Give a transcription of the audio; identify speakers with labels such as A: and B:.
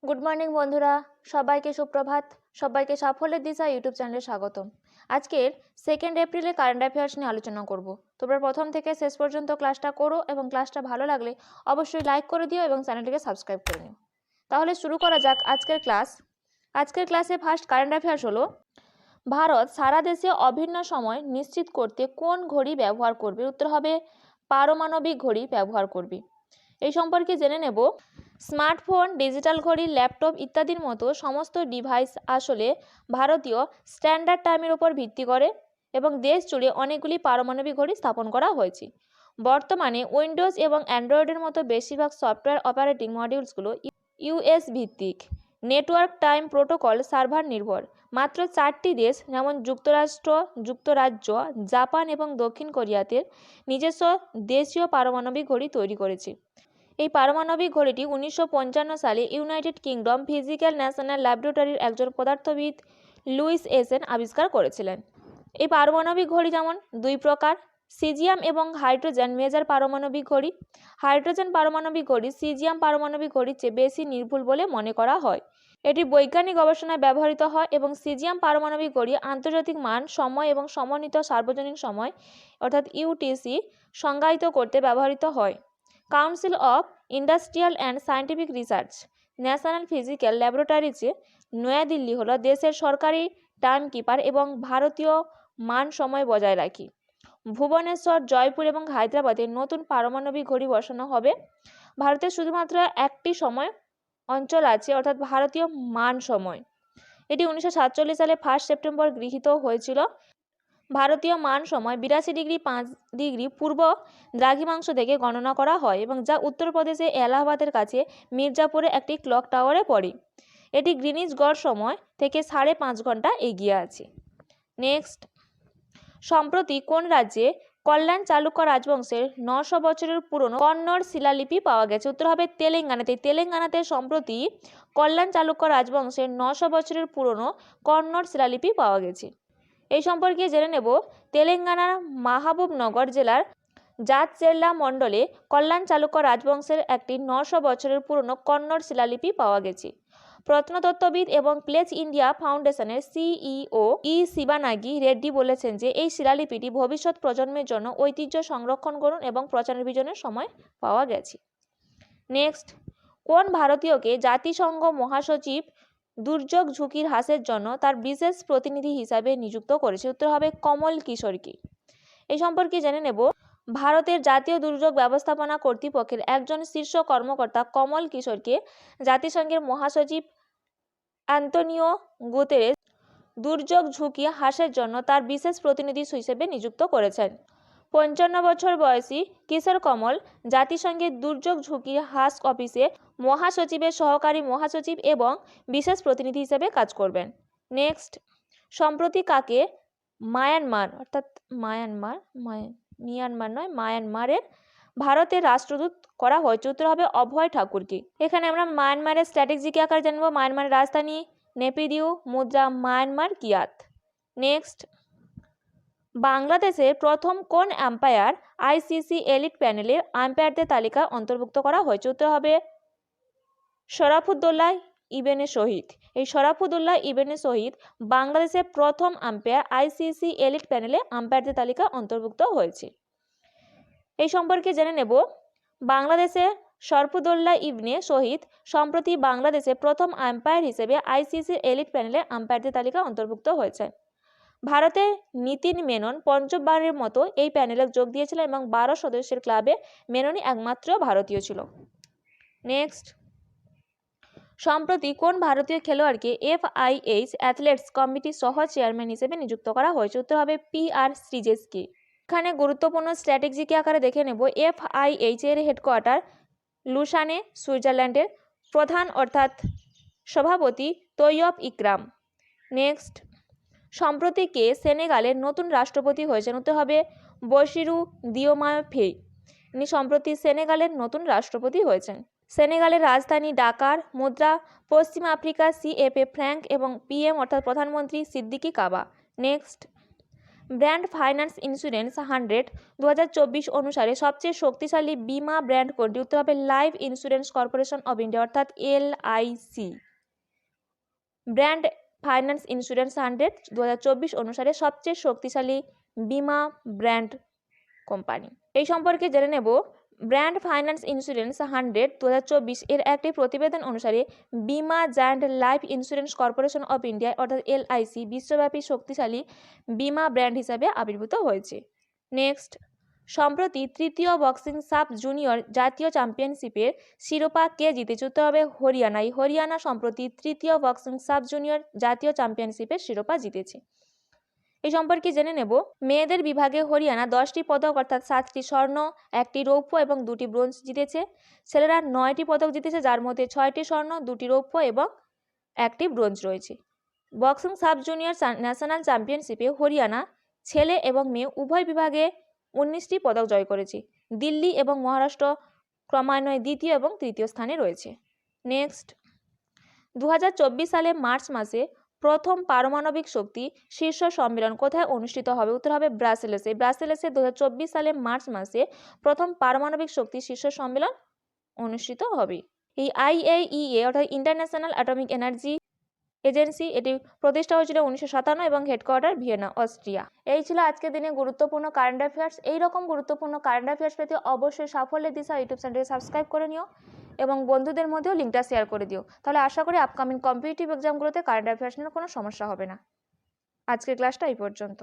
A: Good morning বন্ধুরা, সবাইকে সুপ্রভাত। সবাইকে সাফল্যের দিশা ইউটিউব চ্যানেলে স্বাগতম। আজকের 2 এপ্রিলে কারেন্ট অ্যাফেয়ার্স নিয়ে আলোচনা করব। তোমরা প্রথম থেকে শেষ পর্যন্ত ক্লাসটা করো এবং ক্লাসটা ভালো লাগলে অবশ্যই লাইক করে দিও এবং চ্যানেলটিকে সাবস্ক্রাইব করে নিও। তাহলে শুরু করা যাক আজকের ক্লাস। আজকের ক্লাসে ফার্স্ট কারেন্ট অ্যাফেয়ার্স হলো, ভারত সারা দেশে অভিন্ন সময় নিশ্চিত করতে কোন ঘড়ি ব্যবহার করবে? উত্তর হবে পারমাণবিক ঘড়ি ব্যবহার করবে। এই সম্পর্কে জেনে নেব। স্মার্টফোন, ডিজিটাল ঘড়ি, ল্যাপটপ ইত্যাদির মতো সমস্ত ডিভাইস আসলে ভারতীয় স্ট্যান্ডার্ড টাইমের উপর ভিত্তি করে এবং দেশ জুড়ে অনেকগুলি পারমাণবিক ঘড়ি স্থাপন করা হয়েছে। বর্তমানে উইন্ডোজ এবং অ্যান্ড্রয়েডের মতো বেশিরভাগ সফটওয়্যার অপারেটিং মডিউলসগুলো ইউএস ভিত্তিক, নেটওয়ার্ক টাইম প্রোটোকল সার্ভার নির্ভর। মাত্র 4টি দেশ যেমন যুক্তরাষ্ট্র, যুক্তরাজ্য, জাপান এবং দক্ষিণ কোরিয়াতে নিজস্ব দেশীয় পারমাণবিক ঘড়ি তৈরি করেছে। এই পারমাণবিক ঘড়িটি 1955 সালে ইউনাইটেড কিংডম ফিজিক্যাল ন্যাশনাল ল্যাবরেটরির একজন পদার্থবিদ লুইস এসেন আবিষ্কার করেছিলেন। এই পারমাণবিক ঘড়ি যেমন দুই প্রকার, সিজিয়াম এবং হাইড্রোজেন মেজর পারমাণবিক ঘড়ি। হাইড্রোজেন পারমাণবিক ঘড়ি সিজিয়াম পারমাণবিক ঘড়ির চেয়ে বেশি নির্ভুল বলে মনে করা হয়। এটি বৈজ্ঞানিক গবেষণায় ব্যবহৃত হয় এবং সিজিয়াম পারমাণবিক ঘড়ি আন্তর্জাতিক মান, সময় এবং সমন্বিত সার্বজনীন সময় অর্থাৎ ইউটিসি সংজ্ঞায়িত করতে ব্যবহৃত হয়। Council of industrial and scientific research national physical laboratories New Delhi হল দেশের সরকারি টাইম কিপার এবং ভারতীয় মান সময় বজায় রাখে। ভুবনেশ্বর, জয়পুর এবং হায়দ্রাবাদে নতুন পারমাণবিক ঘড়ি বসানো হবে। ভারতের শুধুমাত্র একটি সময় অঞ্চল আছে অর্থাৎ ভারতীয় মান সময়। এটি 1947 সালে 1 সেপ্টেম্বর গৃহীত হয়েছিল। ভারতীয় মান সময় 82°5' পূর্ব দ্রাঘিমাংশ থেকে গণনা করা হয় এবং যা উত্তরপ্রদেশে এলাহাবাদের কাছে মির্জাপুরে একটি ক্লক টাওয়ারে পড়ে। এটি গ্রিনিচ গড় সময় থেকে 5.5 ঘন্টা এগিয়ে আছে। নেক্সট, সম্প্রতি কোন রাজ্যে কল্যাণ চালুক্য রাজবংশের 900 বছরের পুরনো কন্নড় শিলালিপি পাওয়া গেছে? উত্তর হবে তেলেঙ্গানাতে। তেলেঙ্গানাতে সম্প্রতি কল্যাণ চালুক্য রাজবংশের 900 বছরের পুরনো কন্নড় শিলালিপি পাওয়া গেছে। এই সম্পর্কে জেনে নেব। তেলেঙ্গানার মাহবুবনগর জেলার জাতচেল্লা মণ্ডলে কল্যাণ চালুক্য রাজবংশের একটি 900 বছরের পুরনো কন্নড় শিলালিপি পাওয়া গেছে। প্রত্নতত্ত্ববিদ এবং প্লেস ইন্ডিয়া ফাউন্ডেশনের সিইও শিবানাগি রেড্ডি বলেছেন যে এই শিলালিপিটি ভবিষ্যৎ প্রজন্মের জন্য ঐতিহ্য সংরক্ষণ করুন এবং প্রচারাভিযানের সময় পাওয়া গেছে। নেক্সট, কোন ভারতীয়কে জাতিসংঘ মহাসচিব দুর্যোগ ঝুঁকির হ্রাসের জন্য তার বিশেষ প্রতিনিধি হিসাবে নিযুক্ত করেছে? উত্তর হবে কমল কিশোরকে। এই সম্পর্কে জেনে নেব। ভারতের জাতীয় দুর্যোগ ব্যবস্থাপনা কর্তৃপক্ষের একজন শীর্ষ কর্মকর্তা কমল কিশোরকে জাতিসংঘের মহাসচিব অ্যান্তোনিও গুতেরেস দুর্যোগ ঝুঁকি হ্রাসের জন্য তার বিশেষ প্রতিনিধি হিসেবে নিযুক্ত করেছেন। 55 বছর বয়সী কিশোর কমল জাতিসংঘের দুর্যোগ ঝুঁকি হ্রাস অফিসে মহাসচিবের সহকারী মহাসচিব এবং বিশেষ প্রতিনিধি হিসেবে কাজ করবেন। নেক্সট, সম্প্রতি কাকে মায়ানমারের ভারতের রাষ্ট্রদূত করা হয়েছে? উত্তর হবে অভয় ঠাকুরকে। এখানে আমরা মায়ানমারের স্ট্র্যাটেজিক আকার জানবো। মায়ানমারের রাজধানী নেপিদিউ, মুদ্রা মায়ানমার কিয়াত। নেক্সট, বাংলাদেশের প্রথম কোন আম্পায়ার আইসিসি এলিট প্যানেলে আম্পায়ারদের তালিকা অন্তর্ভুক্ত করা হয়েছে? উত্তর হবে শরাফুদ্দৌলা ইবেনে শহীদ। এই শরাফুদ্দৌলা ইবেনে শহীদ বাংলাদেশের প্রথম আম্পায়ার আইসিসি এলিট প্যানেলে আম্পায়ারদের তালিকা অন্তর্ভুক্ত হয়েছে। এই সম্পর্কে জেনে নেব। বাংলাদেশে শরফুদ্দৌলা ইবনে শহীদ সম্প্রতি বাংলাদেশে প্রথম আম্পায়ার হিসেবে আইসিসি এলিট প্যানেলে আম্পায়ারদের তালিকা অন্তর্ভুক্ত হয়েছে। ভারতের নীতিন মেনন পঞ্চমবারের মতো এই প্যানেলে যোগ দিয়েছিলেন এবং 12 সদস্যের ক্লাবে মেননই একমাত্র ভারতীয় ছিল। নেক্সট, সম্প্রতি কোন ভারতীয় খেলোয়াড়কে FIH অ্যাথলেটস কমিটির সহ চেয়ারম্যান হিসেবে নিযুক্ত করা হয়েছে? উত্তর হবে PR শ্রীজেশকে। এখানে গুরুত্বপূর্ণ স্ট্র্যাটেজিক আকারে দেখে নেব। FIH এর হেডকোয়ার্টার লুসানে, সুইজারল্যান্ডের। প্রধান অর্থাৎ সভাপতি তৈয়ব ইকরাম। নেক্সট, সম্প্রতি কে সেনেগালের নতুন রাষ্ট্রপতি হয়েছেন? উত্তর হবে বশিরু দিওমায় ফেই। ইনি সম্প্রতি সেনেগালের নতুন রাষ্ট্রপতি হয়েছেন। সেনেগালের রাজধানী ডাকার। মুদ্রা পশ্চিম আফ্রিকা CFA ফ্র্যাঙ্ক এবং PM অর্থাৎ প্রধানমন্ত্রী সিদ্দিকি কাবা। নেক্সট, ব্র্যান্ড ফাইন্যান্স ইন্স্যুরেন্স 100 2024 অনুসারে সবচেয়ে শক্তিশালী বীমা ব্র্যান্ড কোনটি? উত্তর হবে life insurance corporation of India অর্থাৎ LIC। ব্র্যান্ড ফাইন্যান্স ইন্স্যুরেন্স 100 2024 অনুসারে সবচেয়ে শক্তিশালী বীমা ব্র্যান্ড কোম্পানি। এই সম্পর্কে জেনে নেব। ব্র্যান্ড ফাইন্যান্স ইন্স্যুরেন্স 100 2024 এর একটি প্রতিবেদন অনুসারে বীমা giant life insurance corporation of India অর্থাৎ LIC বিশ্বব্যাপী শক্তিশালী বীমা ব্র্যান্ড হিসাবে আবির্ভূত হয়েছে। নেক্সট, সম্প্রতি তৃতীয় বক্সিং সাব জুনিয়র জাতীয় চ্যাম্পিয়নশিপের শিরোপা কে জিতেছে? উত্তর হবে হরিয়ানা। হরিয়ানা সম্প্রতি তৃতীয় বক্সিং সাব জুনিয়র জাতীয় চ্যাম্পিয়নশিপের শিরোপা জিতেছে। এই সম্পর্কে জেনে নেব। মেয়েদের বিভাগে হরিয়ানা 10টি পদক অর্থাৎ 7টি স্বর্ণ, 1টি রৌপ্য এবং 2টি ব্রোঞ্জ জিতেছে। ছেলেরা 9টি পদক জিতেছে, যার মধ্যে 6টি স্বর্ণ, 2টি রৌপ্য এবং 1টি ব্রোঞ্জ রয়েছে। বক্সিং সাব জুনিয়র ন্যাশনাল চ্যাম্পিয়নশিপে হরিয়ানা ছেলে এবং মেয়ে উভয় বিভাগে 19টি পদক জয় করেছে। দিল্লি এবং মহারাষ্ট্র ক্রমান্বয়ে দ্বিতীয় এবং তৃতীয় স্থানে রয়েছে। নেক্সট, 2024 সালে মার্চ মাসে প্রথম পারমাণবিক শক্তি শীর্ষ সম্মেলন কোথায় অনুষ্ঠিত হবে? উত্তর হবে ব্রাসেলসে। ব্রাসেলসে 2024 সালে মার্চ মাসে প্রথম পারমাণবিক শক্তি শীর্ষ সম্মেলন অনুষ্ঠিত হবে। এই IAEA অর্থাৎ ইন্টারন্যাশনাল অ্যাটমিক এনার্জি এজেন্সি এটি প্রতিষ্ঠা হয়েছিল 1957 এবং হেডকোয়ার্টার ভিয়েনা, অস্ট্রিয়া। এই ছিল আজকের দিনে গুরুত্বপূর্ণ কারেন্ট অ্যাফেয়ার্স। এইরকম গুরুত্বপূর্ণ কারেন্ট অ্যাফেয়ার্স পেতে অবশ্যই সাফল্যের দিশা ইউটিউব চ্যানেলকে সাবস্ক্রাইব করে নিও এবং বন্ধুদের মধ্যেও লিঙ্কটা শেয়ার করে দিও। তাহলে আশা করি আপকামিং কম্পিটিটিভ এক্সামগুলোতে কারেন্ট অ্যাফেয়ার্স নিয়ে কোনো সমস্যা হবে না। আজকের ক্লাসটা এই পর্যন্ত।